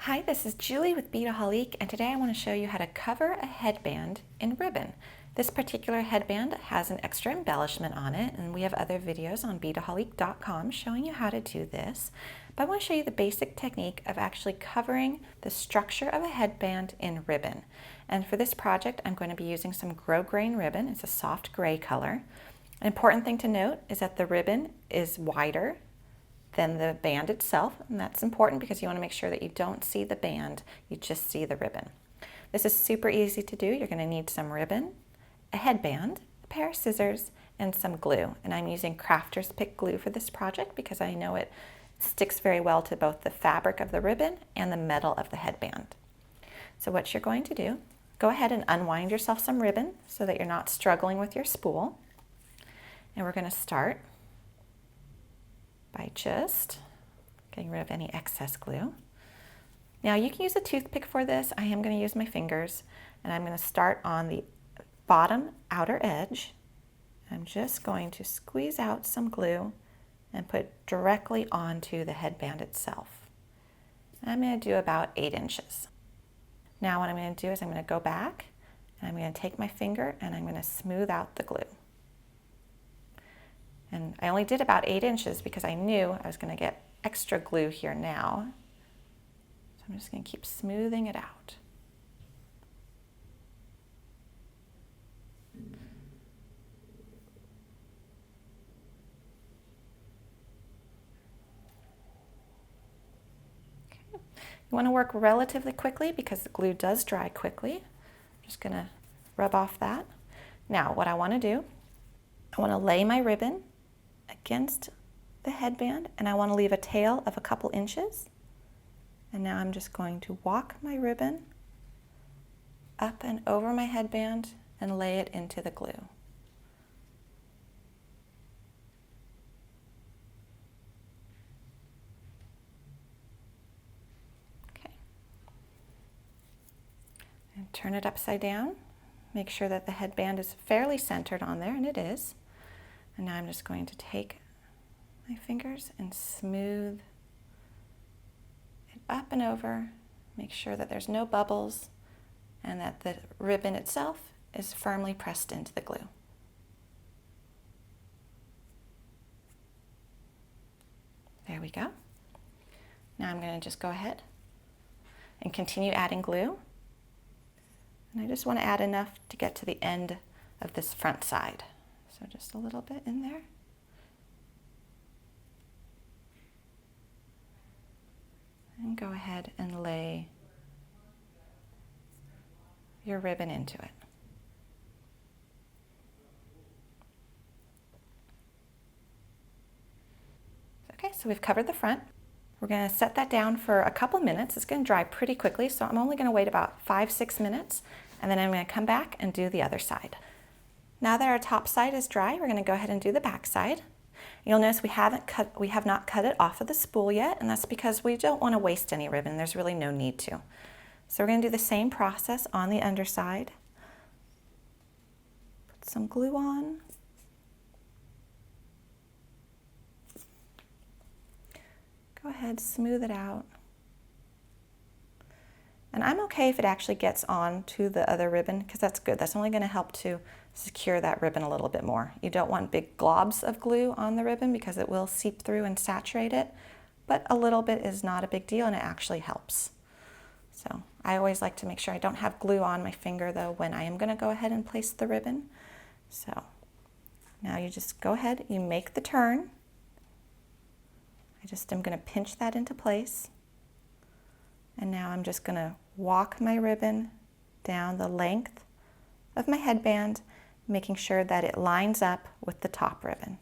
Hi, this is Julie with Beadaholique, and today I want to show you how to cover a headband in ribbon. This particular headband has an extra embellishment on it, and we have other videos on Beadaholique.com showing you how to do this. But I want to show you the basic technique of actually covering the structure of a headband in ribbon. And for this project, I'm going to be using some Grosgrain ribbon. It's a soft gray color. An important thing to note is that the ribbon is wider than the band itself, and that's important because you want to make sure that you don't see the band, you just see the ribbon. This is super easy to do. You're going to need some ribbon, a headband, a pair of scissors, and some glue. And I'm using Crafter's Pick glue for this project because I know it sticks very well to both the fabric of the ribbon and the metal of the headband. So what you're going to do, go ahead and unwind yourself some ribbon so that you're not struggling with your spool. And we're going to start by just getting rid of any excess glue. Now you can use a toothpick for this. I am going to use my fingers, and I'm going to start on the bottom outer edge. I'm just going to squeeze out some glue and put directly onto the headband itself. I'm going to do about 8 inches. Now what I'm going to do is I'm going to go back and I'm going to take my finger and I'm going to smooth out the glue. And I only did about 8 inches because I knew I was going to get extra glue here now. So I'm just going to keep smoothing it out. Okay. You want to work relatively quickly because the glue does dry quickly. I'm just going to rub off that. Now what I want to do, I want to lay my ribbon against the headband, and I want to leave a tail of a couple inches. And now I'm just going to walk my ribbon up and over my headband and lay it into the glue. Okay. And turn it upside down. Make sure that the headband is fairly centered on there, and it is. And now I'm just going to take my fingers and smooth it up and over. Make sure that there's no bubbles and that the ribbon itself is firmly pressed into the glue. There we go. Now I'm going to just go ahead and continue adding glue. And I just want to add enough to get to the end of this front side. So just a little bit in there. And go ahead and lay your ribbon into it. Okay, so we've covered the front. We're going to set that down for a couple minutes. It's going to dry pretty quickly, so I'm only going to wait about 5-6 minutes, and then I'm going to come back and do the other side. Now that our top side is dry, we're going to go ahead and do the back side. You'll notice we have not cut it off of the spool yet, and that's because we don't want to waste any ribbon. There's really no need to. So we're going to do the same process on the underside. Put some glue on. Go ahead, smooth it out. And I'm okay if it actually gets on to the other ribbon because that's good. That's only going to help to secure that ribbon a little bit more. You don't want big globs of glue on the ribbon because it will seep through and saturate it, but a little bit is not a big deal and it actually helps. So I always like to make sure I don't have glue on my finger though when I am going to go ahead and place the ribbon. So now you just go ahead, you make the turn. I just am going to pinch that into place. And now I'm just going to walk my ribbon down the length of my headband, making sure that it lines up with the top ribbon.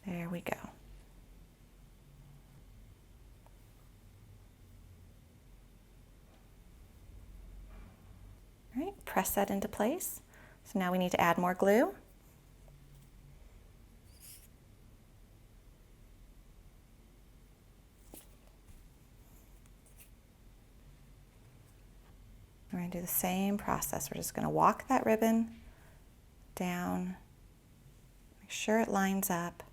There we go. All right, press that into place. So now we need to add more glue. We're going to do the same process. We're just going to walk that ribbon down, make sure it lines up,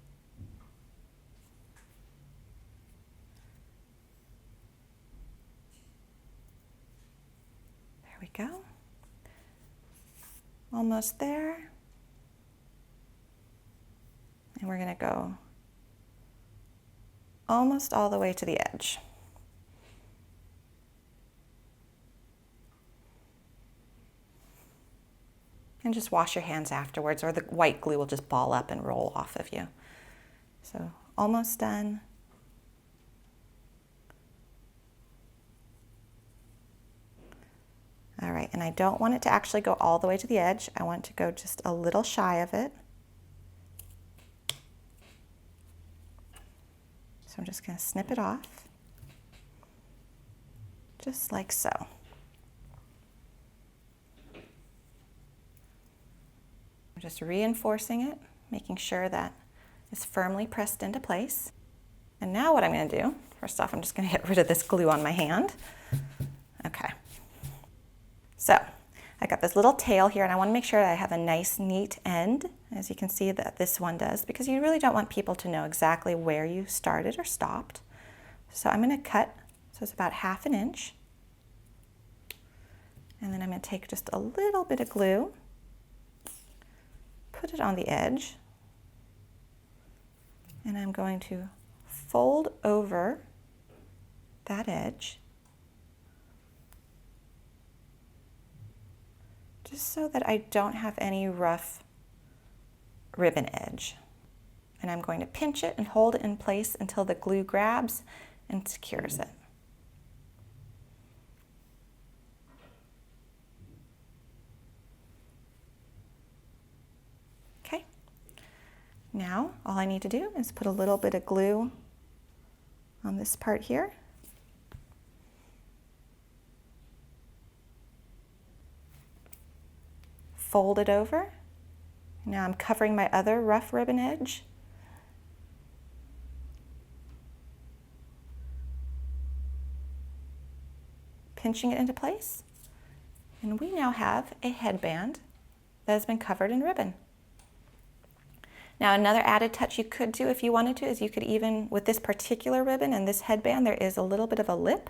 Almost there. And we're going to go almost all the way to the edge. And just wash your hands afterwards, or the white glue will just ball up and roll off of you. So almost done. All right, and I don't want it to actually go all the way to the edge. I want to go just a little shy of it. So I'm just going to snip it off, just like so. I'm just reinforcing it, making sure that it's firmly pressed into place. And now what I'm going to do, first off, I'm just going to get rid of this glue on my hand. Okay. So I got this little tail here, and I want to make sure that I have a nice, neat end, as you can see that this one does, because you really don't want people to know exactly where you started or stopped. So I'm going to cut, so it's about 1/2 inch. And then I'm going to take just a little bit of glue, put it on the edge, and I'm going to fold over that edge just so that I don't have any rough ribbon edge. And I'm going to pinch it and hold it in place until the glue grabs and secures it. Okay. Now all I need to do is put a little bit of glue on this part here. Fold it over. Now I'm covering my other rough ribbon edge. Pinching it into place. And we now have a headband that has been covered in ribbon. Now another added touch you could do if you wanted to is you could even, with this particular ribbon and this headband, there is a little bit of a lip.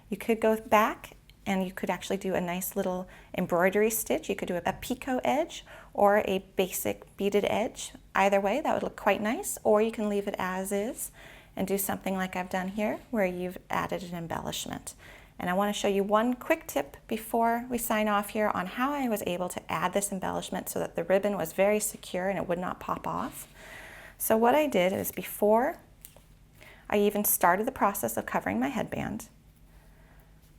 You could go back and you could actually do a nice little embroidery stitch. You could do a picot edge or a basic beaded edge. Either way, that would look quite nice. Or you can leave it as is and do something like I've done here, where you've added an embellishment. And I want to show you one quick tip before we sign off here on how I was able to add this embellishment so that the ribbon was very secure and it would not pop off. So what I did is, before I even started the process of covering my headband,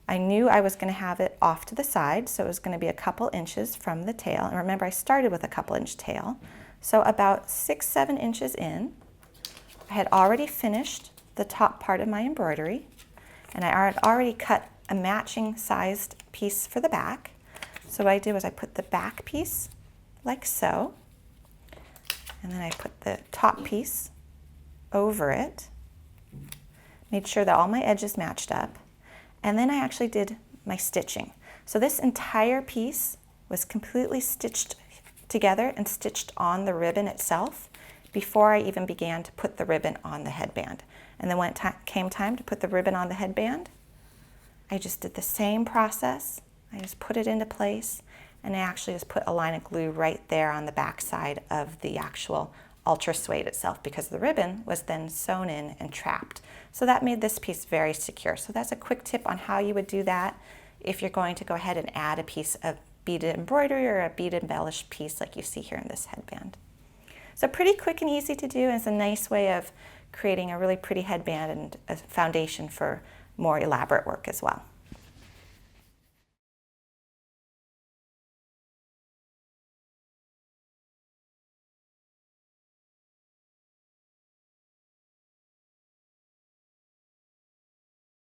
I knew I was going to have it off to the side, so it was going to be a couple inches from the tail. And remember, I started with a couple inch tail. So about 6-7 inches in, I had already finished the top part of my embroidery, and I had already cut a matching sized piece for the back. So what I did was I put the back piece like so, and then I put the top piece over it, made sure that all my edges matched up. And then I actually did my stitching. So this entire piece was completely stitched together and stitched on the ribbon itself before I even began to put the ribbon on the headband. And then when it came time to put the ribbon on the headband, I just did the same process. I just put it into place, and I actually just put a line of glue right there on the back side of the actual ultra suede itself, because the ribbon was then sewn in and trapped. So that made this piece very secure. So that's a quick tip on how you would do that if you're going to go ahead and add a piece of beaded embroidery or a bead embellished piece like you see here in this headband. So pretty quick and easy to do, and it's a nice way of creating a really pretty headband and a foundation for more elaborate work as well.